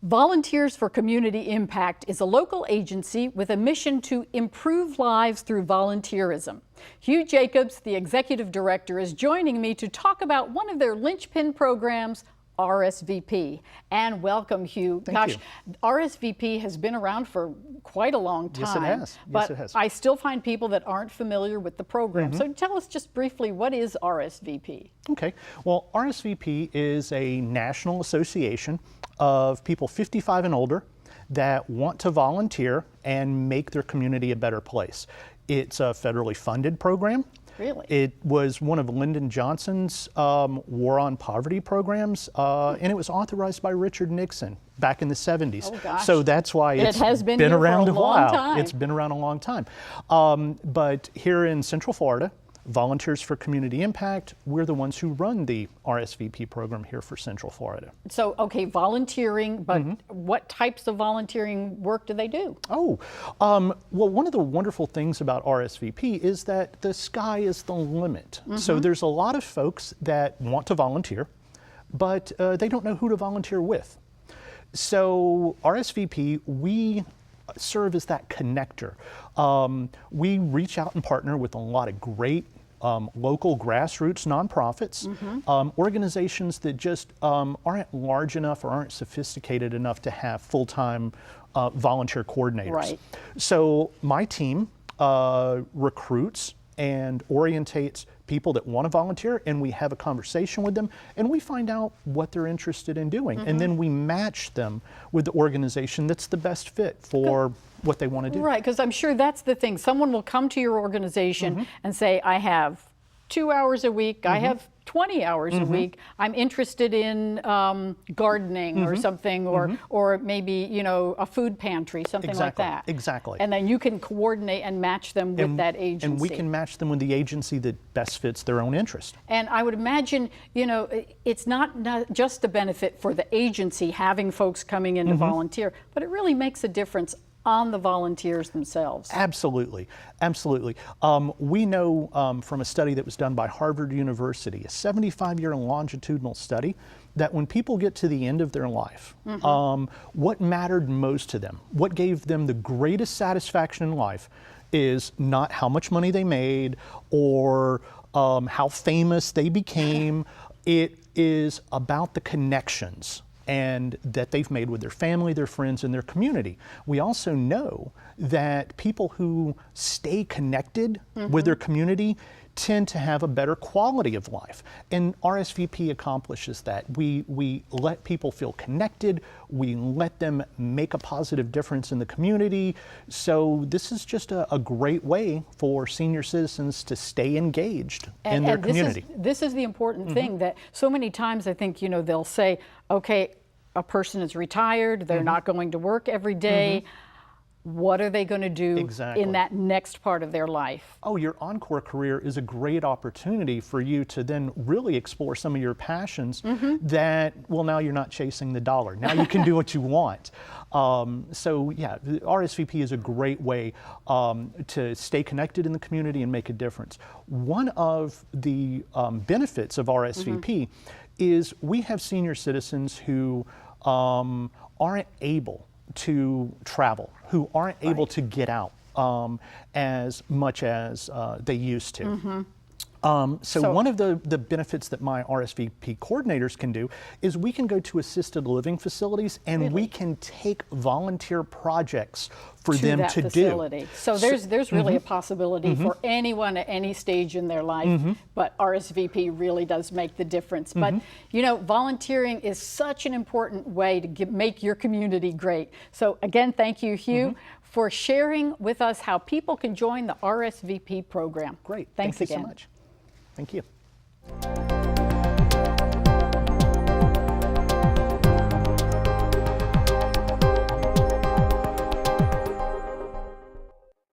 Volunteers for Community Impact is a local agency with a mission to improve lives through volunteerism. Hugh Jacobs, the executive director, is joining me to talk about one of their linchpin programs, RSVP. And welcome, Hugh. Thank you. RSVP has been around for quite a long time. Yes, it has. But it has. I still find people that aren't familiar with the program. So tell us just briefly, what is RSVP? Okay. Well, RSVP is a national association of people 55 and older that want to volunteer and make their community a better place. It's a federally funded program. Really? It was one of Lyndon Johnson's war on poverty programs, and it was authorized by Richard Nixon back in the 70s. Oh, gosh. So that's why It has been been here for around a long while. time. It's been around a long time. But here in Central Florida, Volunteers for Community Impact, we're the ones who run the RSVP program here for Central Florida. So, okay, volunteering, but what types of volunteering work do they do? Oh, well, one of the wonderful things about RSVP is that the sky is the limit. So there's a lot of folks that want to volunteer, but they don't know who to volunteer with. So RSVP, we serve as that connector. We reach out and partner with a lot of great local grassroots nonprofits, organizations that just aren't large enough or aren't sophisticated enough to have full-time volunteer coordinators. Right. So my team recruits and orientates people that want to volunteer, and we have a conversation with them, and we find out what they're interested in doing, and then we match them with the organization that's the best fit for what they want to do. Right, because I'm sure that's the thing. Someone will come to your organization and say, I have 2 hours a week, I have 20 hours a week, I'm interested in gardening or something, or maybe, you know, a food pantry, something like that. Exactly. And then you can coordinate and match them with that agency. And we can match them with the agency that best fits their own interest. And I would imagine, you know, it's not just a benefit for the agency having folks coming in to volunteer, but it really makes a difference on the volunteers themselves. Absolutely, absolutely. We know from a study that was done by Harvard University, a 75-year longitudinal study, that when people get to the end of their life, what mattered most to them, what gave them the greatest satisfaction in life, is not how much money they made or how famous they became. It is about the connections and that they've made with their family, their friends, and their community. We also know that people who stay connected with their community tend to have a better quality of life. And RSVP accomplishes that. We let people feel connected, we let them make a positive difference in the community. So this is just a great way for senior citizens to stay engaged in their community. This is the important thing, that so many times I think, you know, they'll say, okay, a person is retired, they're not going to work every day. What are they going to do in that next part of their life? Oh, your Encore career is a great opportunity for you to then really explore some of your passions that, well, now you're not chasing the dollar. Now you can do what you want. So yeah, the RSVP is a great way to stay connected in the community and make a difference. One of the benefits of RSVP is we have senior citizens who aren't able to travel, who aren't able to get out as much as they used to. So one of the benefits that my RSVP coordinators can do is we can go to assisted living facilities and we can take volunteer projects for them to do. So there's really a possibility for anyone at any stage in their life, but RSVP really does make the difference. But you know, volunteering is such an important way to make your community great. So again, thank you, Hugh, for sharing with us how people can join the RSVP program. Great. Thanks Thank you again. so much. Thank you.